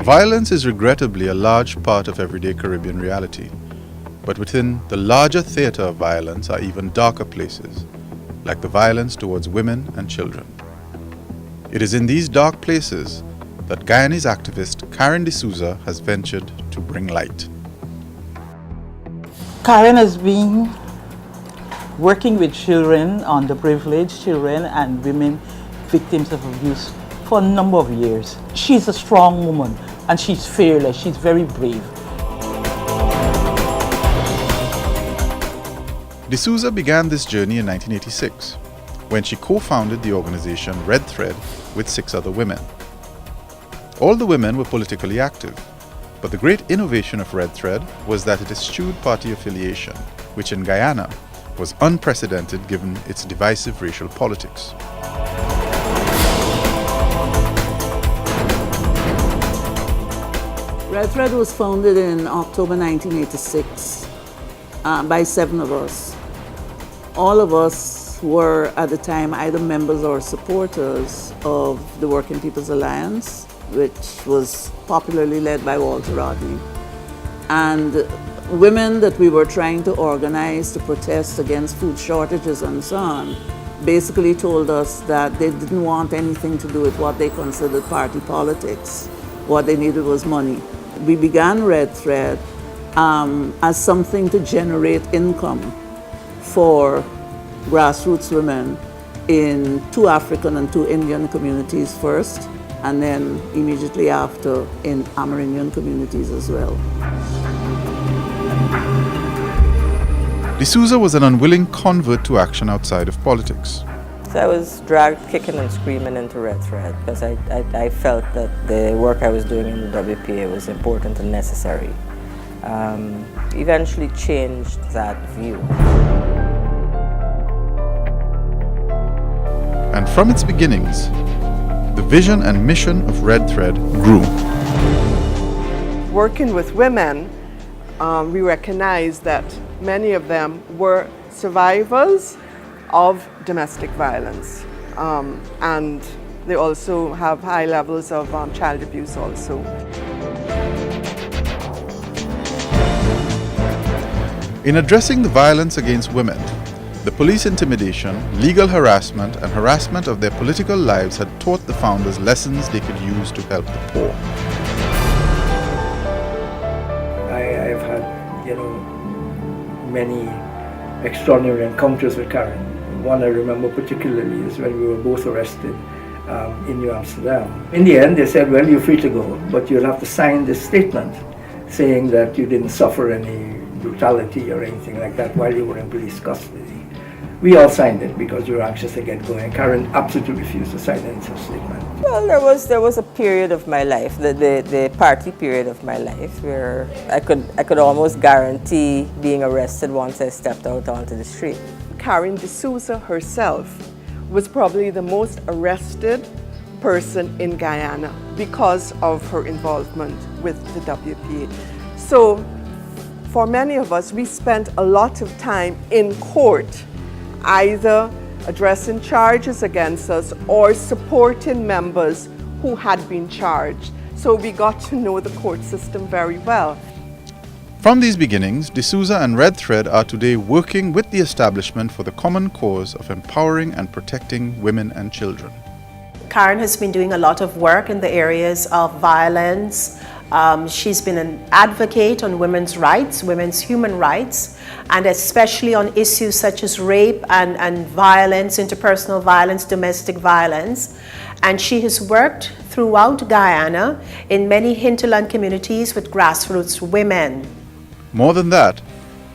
Violence is regrettably a large part of everyday Caribbean reality, but within the larger theatre of violence are even darker places, like the violence towards women and children. It is in these dark places that Guyanese activist Karen D'Souza has ventured to bring light. Karen has been working with children, underprivileged children and women victims of abuse for a number of years. She's a strong woman and she's fearless, she's very brave. D'Souza began this journey in 1986 when she co-founded the organization Red Thread with 6 other women. All the women were politically active, but the great innovation of Red Thread was that it eschewed party affiliation, which in Guyana was unprecedented given its divisive racial politics. Red Thread was founded in October 1986 by 7 of us. All of us were at the time either members or supporters of the Working People's Alliance, which was popularly led by Walter Rodney. And women that we were trying to organize to protest against food shortages and so on basically told us that they didn't want anything to do with what they considered party politics. What they needed was money. We began Red Thread as something to generate income for grassroots women in 2 African and 2 Indian communities first, and then immediately after in Amerindian communities as well. D'Souza was an unwilling convert to action outside of politics. So I was dragged kicking and screaming into Red Thread because I felt that the work I was doing in the WPA was important and necessary. Eventually changed that view. And from its beginnings, the vision and mission of Red Thread grew. Working with women, we recognized that many of them were survivors of domestic violence, and they also have high levels of child abuse also. In addressing the violence against women, the police intimidation, legal harassment, and harassment of their political lives had taught the founders lessons they could use to help the poor. I've had, many extraordinary encounters with Karen. One I remember particularly is when we were both arrested in New Amsterdam. In the end, they said, well, you're free to go, but you'll have to sign this statement saying that you didn't suffer any brutality or anything like that while you were in police custody. We all signed it because we were anxious to get going. Karen absolutely refused to sign any such statement. Well, there was a period of my life, the party period of my life, where I could almost guarantee being arrested once I stepped out onto the street. Karen D'Souza herself was probably the most arrested person in Guyana because of her involvement with the WPA. So for many of us, we spent a lot of time in court, either addressing charges against us or supporting members who had been charged. So we got to know the court system very well. From these beginnings, D'Souza and Red Thread are today working with the establishment for the common cause of empowering and protecting women and children. Karen has been doing a lot of work in the areas of violence. She's been an advocate on women's rights, women's human rights, and especially on issues such as rape and violence, interpersonal violence, domestic violence. And she has worked throughout Guyana in many hinterland communities with grassroots women. More than that,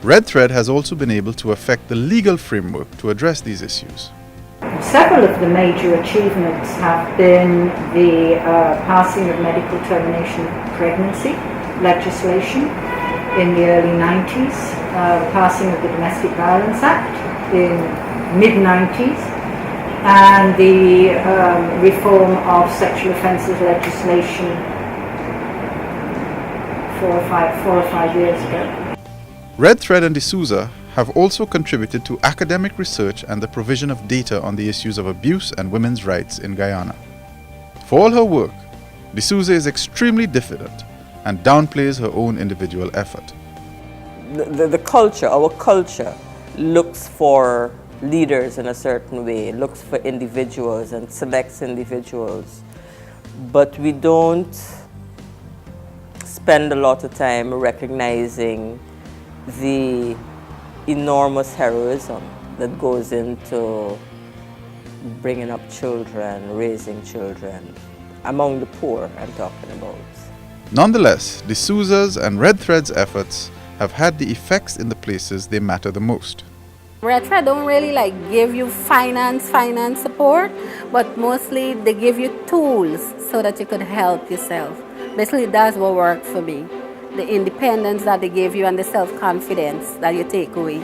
Red Thread has also been able to affect the legal framework to address these issues. Several of the major achievements have been the passing of medical termination of pregnancy legislation in the early 90s, the passing of the Domestic Violence Act in mid-90s, and the reform of sexual offences legislation 4 or 5 years ago. Red Thread and D'Souza have also contributed to academic research and the provision of data on the issues of abuse and women's rights in Guyana. For all her work, D'Souza is extremely diffident and downplays her own individual effort. The culture, our culture, looks for leaders in a certain way, looks for individuals and selects individuals. But we don't spend a lot of time recognizing the enormous heroism that goes into bringing up children, raising children, among the poor I'm talking about. Nonetheless, D'Souza's and Red Thread's efforts have had the effects in the places they matter the most. Red Thread don't really give you finance support, but mostly they give you tools so that you could help yourself. Basically, that's what worked for me. The independence that they give you and the self-confidence that you take away.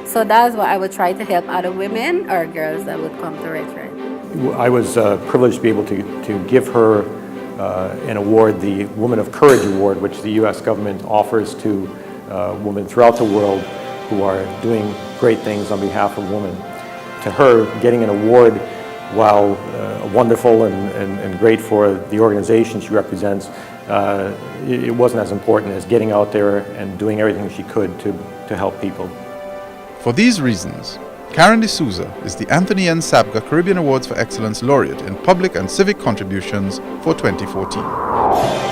So that's what I would try to help other women or girls that would come to Red Thread. I was privileged to be able to give her an award, the Woman of Courage Award, which the U.S. government offers to women throughout the world who are doing great things on behalf of women. To her, getting an award, while wonderful and great for the organization she represents, it wasn't as important as getting out there and doing everything she could to help people. For these reasons, Karen D'Souza is the Anthony N. Sabga Caribbean Awards for Excellence Laureate in Public and Civic Contributions for 2014.